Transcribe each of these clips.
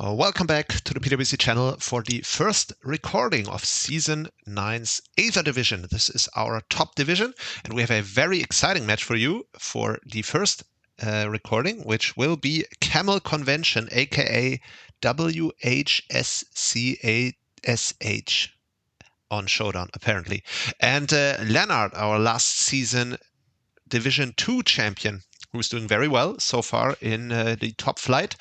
Welcome back to the PwC channel for the first recording of Season 9's Aether Division. This is our top division, and we have a very exciting match for you for the first recording, which will be CamelConvention, aka WHSCASH on Showdown, apparently. And Lennart, our last season Division 2 champion, who's doing very well so far in the top flight,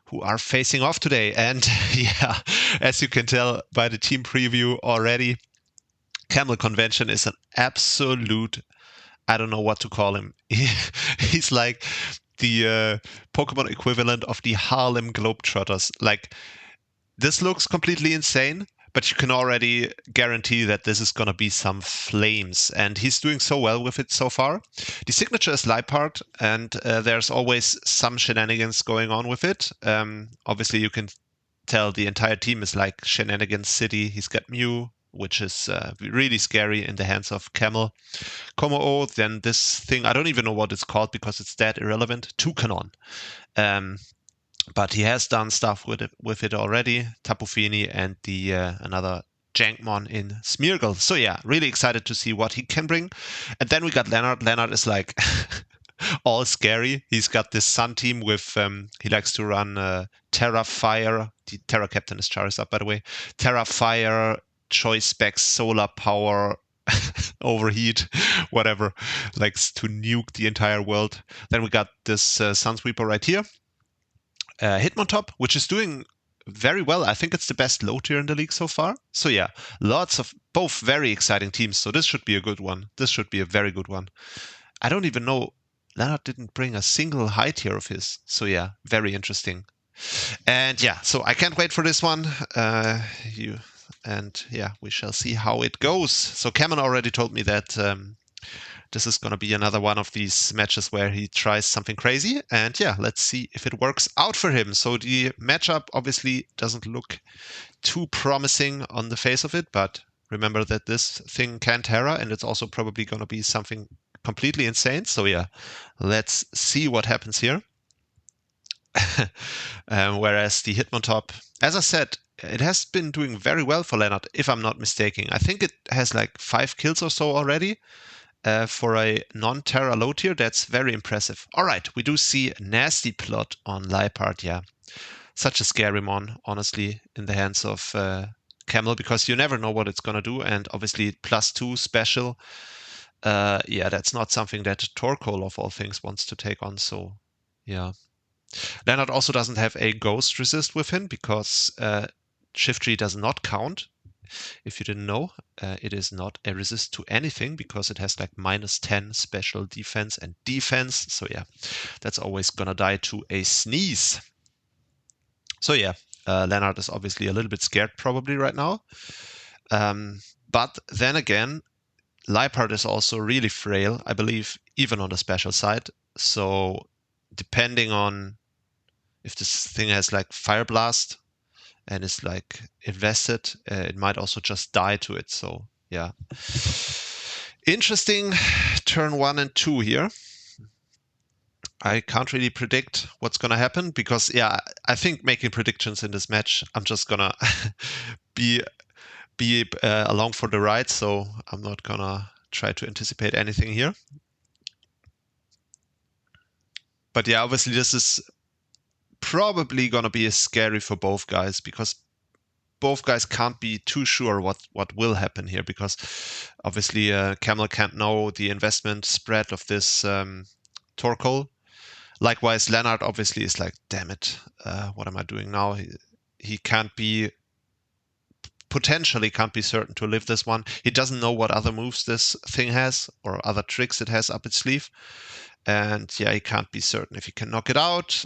who are facing off today. And yeah, as you can tell by the team preview already, CamelConvention is an absolute, I don't know what to call him. He's like the Pokemon equivalent of the Harlem Globetrotters. Like, this looks completely insane, but you can already guarantee that this is going to be some flames. And he's doing so well with it so far. The signature is Lennart, and there's always some shenanigans going on with it. Obviously, you can tell the entire team is like Shenanigans City. He's got Mew, which is really scary in the hands of Camel. Como-O, then this thing, I don't even know what it's called because it's that irrelevant. Toucanon. But he has done stuff with it already. Tapu Fini and the another Jankmon in Smeargle. So yeah, really excited to see what he can bring. And then we got Lennart. Lennart is like all scary. He's got this Sun team with, he likes to run Terra Fire. The Terra Captain is Charizard, by the way. Terra Fire, Choice Specs, Solar Power, Overheat, whatever. Likes to nuke the entire world. Then we got this Sunsweeper right here. Hitmontop, which is doing very well. I think it's the best low tier in the league so far. So yeah, lots of both very exciting teams. So this should be a good one. This should be a very good one. I don't even know. Lennart didn't bring a single high tier of his. So yeah, very interesting. And yeah, so I can't wait for this one. And yeah, we shall see how it goes. So Cameron already told me that this is going to be another one of these matches where he tries something crazy. And yeah, let's see if it works out for him. So the matchup obviously doesn't look too promising on the face of it, but remember that this thing can Terra, and it's also probably going to be something completely insane. So yeah, let's see what happens here. Whereas the Hitmontop, as I said, it has been doing very well for Lennart, if I'm not mistaken. I think it has like 5 kills or so already. For a non-Terra low tier, that's very impressive. All right, we do see Nasty Plot on Liepard, yeah. Such a scary mon, honestly, in the hands of Camel, because you never know what it's going to do, and obviously +2 special. Yeah, that's not something that Torkoal, of all things, wants to take on, so yeah. Lennart also doesn't have a Ghost resist with him, because Shiftry does not count. If you didn't know, it is not a resist to anything because it has like -10 special defense and defense. So yeah, that's always gonna die to a sneeze. So yeah, Lennart is obviously a little bit scared probably right now. But then again, Liepard is also really frail, I believe, even on the special side. So depending on if this thing has like Fire Blast and is like invested, it might also just die to it. So yeah, interesting turn 1 and 2 here. I can't really predict what's gonna happen because yeah, I think making predictions in this match, I'm just gonna be along for the ride. So I'm not gonna try to anticipate anything here. But yeah, obviously this is probably gonna be scary for both guys because both guys can't be too sure what will happen here because obviously Camel can't know the investment spread of this Torkoal. Likewise, Lennart obviously is like, damn it, what am I doing now? He potentially can't be certain to live this one. He doesn't know what other moves this thing has or other tricks it has up its sleeve. And yeah, he can't be certain if he can knock it out.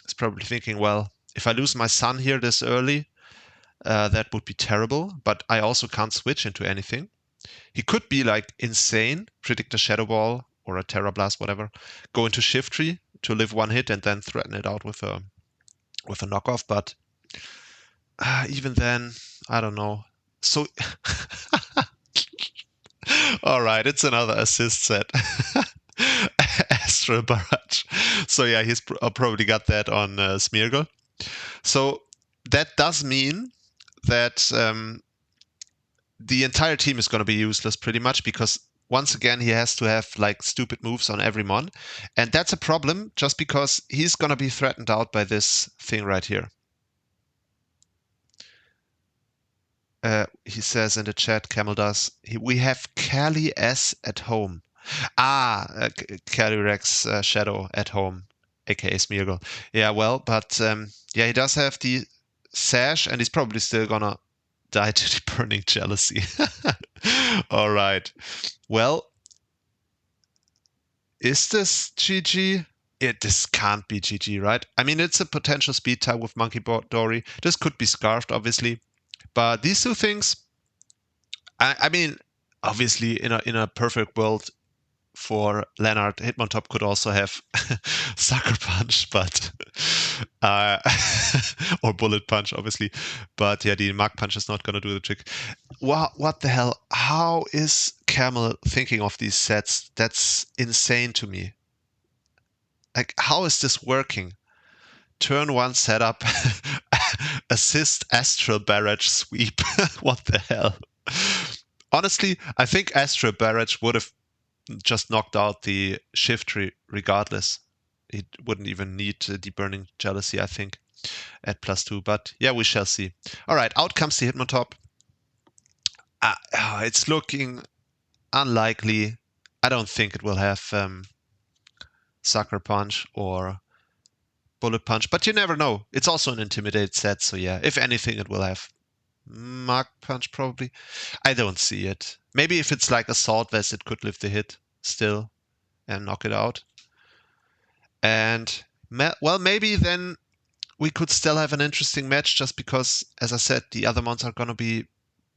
He's probably thinking, well, if I lose my son here this early, that would be terrible, but I also can't switch into anything. He could be like insane, predict a Shadow Ball or a Terra Blast, whatever, go into Shiftry to live one hit and then threaten it out with a knockoff, but even then, I don't know. So, all right, it's another assist set. Astral Barrage. So yeah, he's probably got that on Smeargle. So that does mean that the entire team is going to be useless pretty much, because once again he has to have like stupid moves on every mon, and that's a problem just because he's going to be threatened out by this thing right here. He says in the chat, Camel does, we have Cali S at home. Calyrex-Shadow at home, aka Smeargle. Yeah, well, but yeah, he does have the sash, and he's probably still gonna die to the burning jealousy. All right. Well, is this GG? This can't be GG, right? I mean, it's a potential speed tie with Monkey Dory. This could be scarfed, obviously. But these two things, I mean, obviously, in a perfect world for Lennart, Hitmontop could also have Sucker Punch, but or Bullet Punch, obviously. But yeah, the Mach Punch is not going to do the trick. What the hell? How is Camel thinking of these sets? That's insane to me. Like, how is this working? Turn one setup, assist Astral Barrage sweep. What the hell? Honestly, I think Astral Barrage would have just knocked out the shift regardless. It wouldn't even need the burning jealousy, I think, at +2. But yeah, we shall see. All right, out comes the Hitmontop. It's looking unlikely. I don't think it will have Sucker Punch or Bullet Punch, but you never know. It's also an Intimidate set, so yeah, if anything, it will have Mach Punch probably. I don't see it. Maybe if it's like Assault Vest, it could lift the hit still and knock it out. And well, maybe then we could still have an interesting match, just because, as I said, the other mons are going to be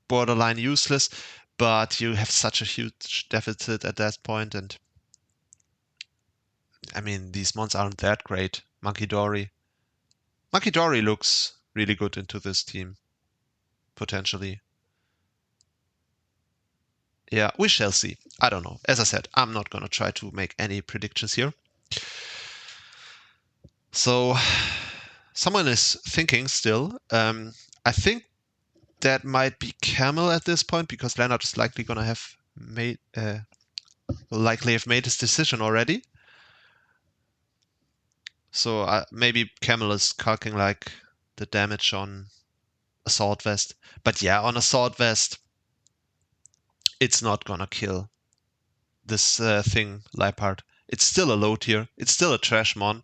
borderline useless, but you have such a huge deficit at that point. And I mean, these mons aren't that great. Monkey Dory looks really good into this team, potentially. Yeah, we shall see. I don't know. As I said, I'm not going to try to make any predictions here. So someone is thinking still. I think that might be Camel at this point, because Lennart is likely going to have made his decision already. So maybe Camel is calculating like the damage on Assault Vest. But yeah, on Assault Vest, it's not going to kill this thing, Leopard. It's still a low tier. It's still a trash mon.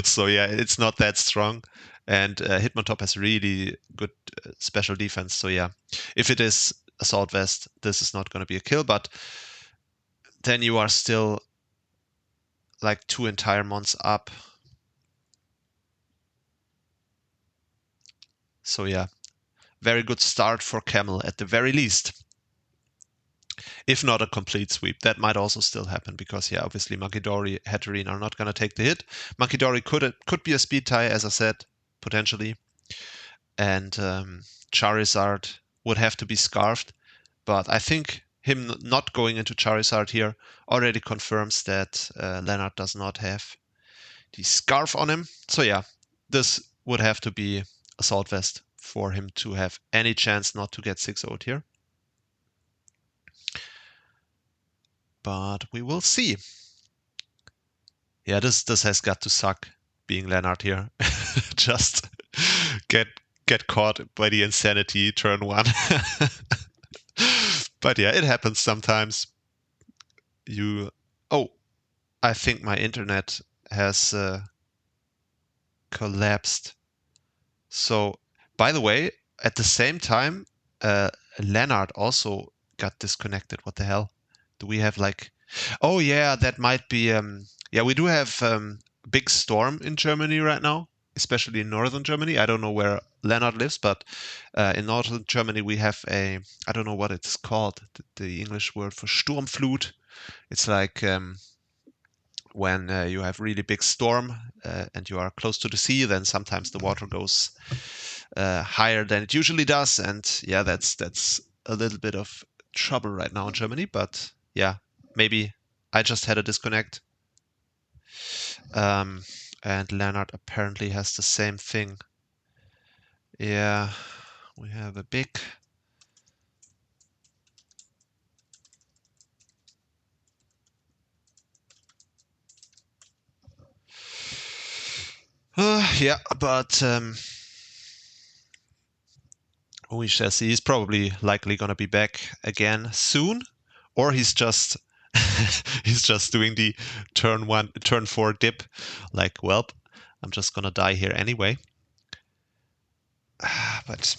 So yeah, it's not that strong. And Hitmontop has really good special defense. So yeah, if it is Assault Vest, this is not going to be a kill. But then you are still like 2 entire mons up. So yeah, very good start for Camel at the very least. If not a complete sweep. That might also still happen, because yeah, obviously Monkey Dory, Hatterene are not going to take the hit. Monkey Dory could be a speed tie, as I said, potentially. And Charizard would have to be scarfed. But I think him not going into Charizard here already confirms that Lennart does not have the scarf on him. So yeah, this would have to be Assault Vest for him to have any chance not to get 6-0'd here. But we will see. Yeah, this has got to suck, being Lennart here. Just get caught by the insanity turn 1. But yeah, it happens sometimes. I think my internet has collapsed. So, by the way, at the same time, Lennart also got disconnected. What the hell? Do we have like... Oh yeah, that might be... yeah, we do have a big storm in Germany right now, especially in northern Germany. I don't know where Lennart lives, but in northern Germany we have I don't know what it's called, the English word for Sturmflut. It's like when you have really big storm and you are close to the sea, then sometimes the water goes higher than it usually does. And yeah, that's a little bit of trouble right now in Germany. But yeah, maybe I just had a disconnect. And Lennart apparently has the same thing. Yeah, we have a big... yeah, but we shall see. He's probably likely gonna be back again soon, or he's just he's just doing the turn 4 dip, like, well, I'm just gonna die here anyway. But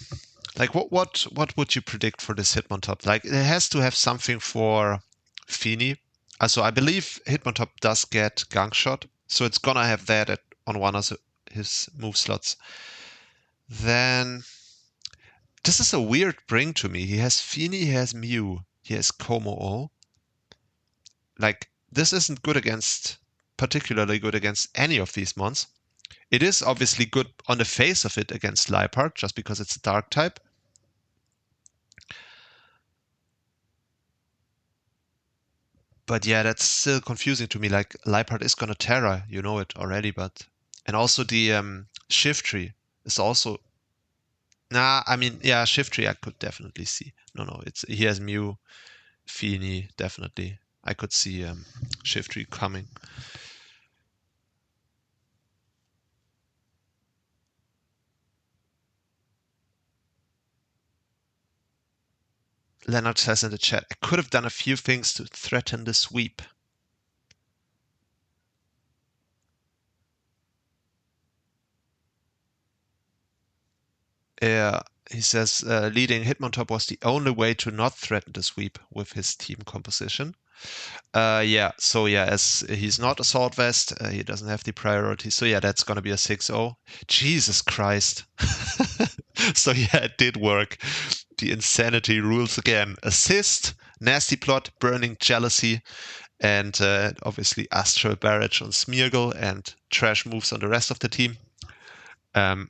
like, what would you predict for this Hitmontop? Like, it has to have something for Fini. Also, I believe Hitmontop does get Gunk Shot, so it's gonna have that on one of his move slots. Then this is a weird bring to me. He has Fini, he has Mew, he has Como. Like, this isn't good against, particularly good against any of these mons. It is obviously good on the face of it against Liepard, just because it's a dark type. But yeah, that's still confusing to me. Like, Liepard is gonna Terra, you know it already, but... And also the Shift Tree is also... Nah, I mean, yeah, Shift Tree I could definitely see. No, he has Mew, Fini, definitely. I could see Shift Tree coming. Lennart says in the chat, I could have done a few things to threaten the sweep. Yeah, he says leading Hitmontop was the only way to not threaten the sweep with his team composition. Yeah, so yeah, as he's not Assault Vest, he doesn't have the priority. So yeah, that's gonna be a 6-0. Jesus Christ. So yeah, it did work. The insanity rules again. Assist, Nasty Plot, Burning Jealousy, and obviously Astral Barrage on Smeargle and trash moves on the rest of the team. Um,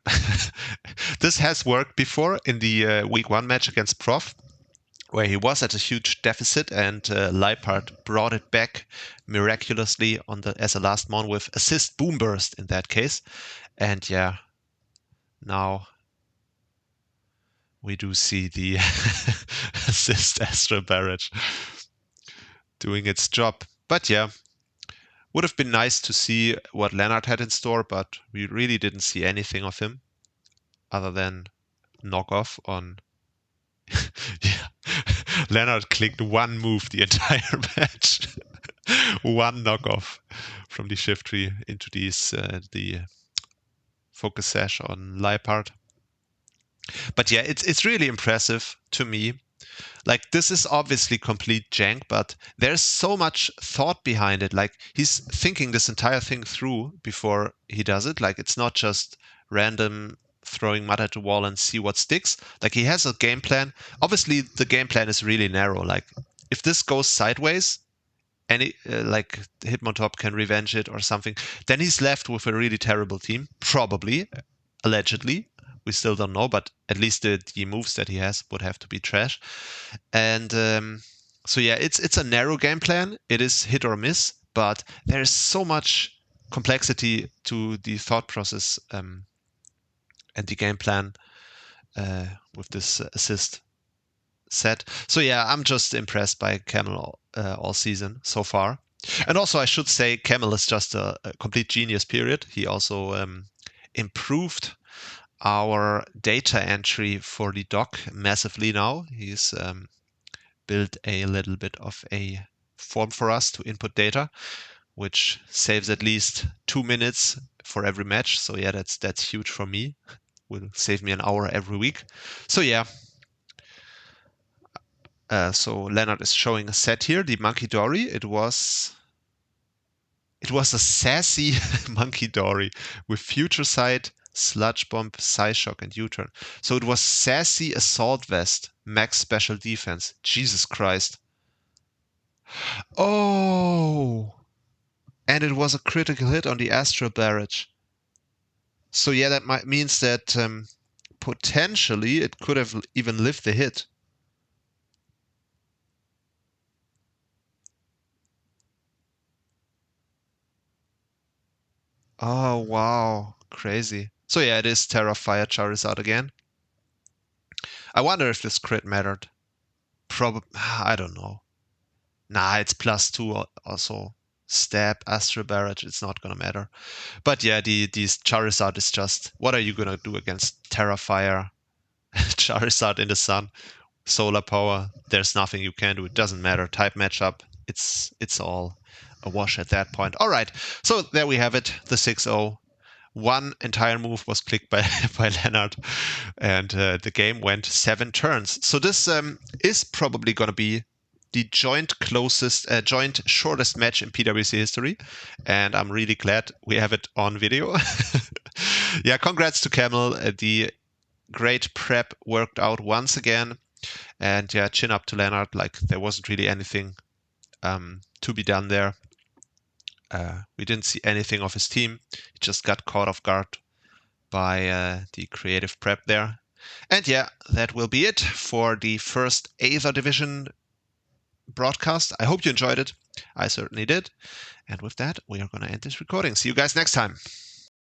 this has worked before in the week 1 match against Prof, where he was at a huge deficit, and Leipard brought it back miraculously as a last mon with assist boom burst in that case. And yeah, now we do see the assist Astral Barrage doing its job. But yeah, would have been nice to see what Lennart had in store, but we really didn't see anything of him other than knockoff on... Yeah, Lennart clicked one move the entire match. One knockoff from the shift tree into the focus sash on Leipard. But yeah, it's really impressive to me. Like, this is obviously complete jank, but there's so much thought behind it. Like, he's thinking this entire thing through before he does it. Like, it's not just random throwing mud at the wall and see what sticks. Like, he has a game plan. Obviously, the game plan is really narrow. Like, if this goes sideways, any like Hitmontop can revenge it or something, then he's left with a really terrible team. Probably, allegedly. We still don't know, but at least the moves that he has would have to be trash. And so yeah, it's a narrow game plan. It is hit or miss, but there is so much complexity to the thought process and the game plan with this assist set. So yeah, I'm just impressed by Camel all season so far. And also, I should say, Camel is just a complete genius. Period. He also improved our data entry for the doc massively now. He's built a little bit of a form for us to input data, which saves at least 2 minutes for every match. So yeah, that's huge for me. Will save me an hour every week. So yeah. So Lennart is showing a set here, the Monkey Dory. It was a sassy Monkey Dory with Future Sight, Sludge Bomb, Psyshock, and U-Turn. So it was sassy Assault Vest, max special defense. Jesus Christ. Oh! And it was a critical hit on the Astral Barrage. So yeah, that means that potentially it could have even lived the hit. Oh, wow. Crazy. So yeah, it is Terra Fire Charizard again. I wonder if this crit mattered. Probably, I don't know. Nah, it's +2 also. Stab, Astral Barrage, it's not gonna matter. But yeah, these Charizard is just, what are you gonna do against Terra Fire? Charizard in the sun, Solar Power, there's nothing you can do. It doesn't matter. Type matchup, it's all a wash at that point. All right, so there we have it, the 6-0. One entire move was clicked by by Lennart, and the game went 7 turns. So this is probably going to be the joint shortest match in PwC history, and I'm really glad we have it on video. Yeah, congrats to Camel. The great prep worked out once again, and yeah, chin up to Lennart. Like there wasn't really anything to be done there. We didn't see anything of his team. He just got caught off guard by the creative prep there. And yeah, that will be it for the first Aether Division broadcast. I hope you enjoyed it. I certainly did. And with that, we are going to end this recording. See you guys next time.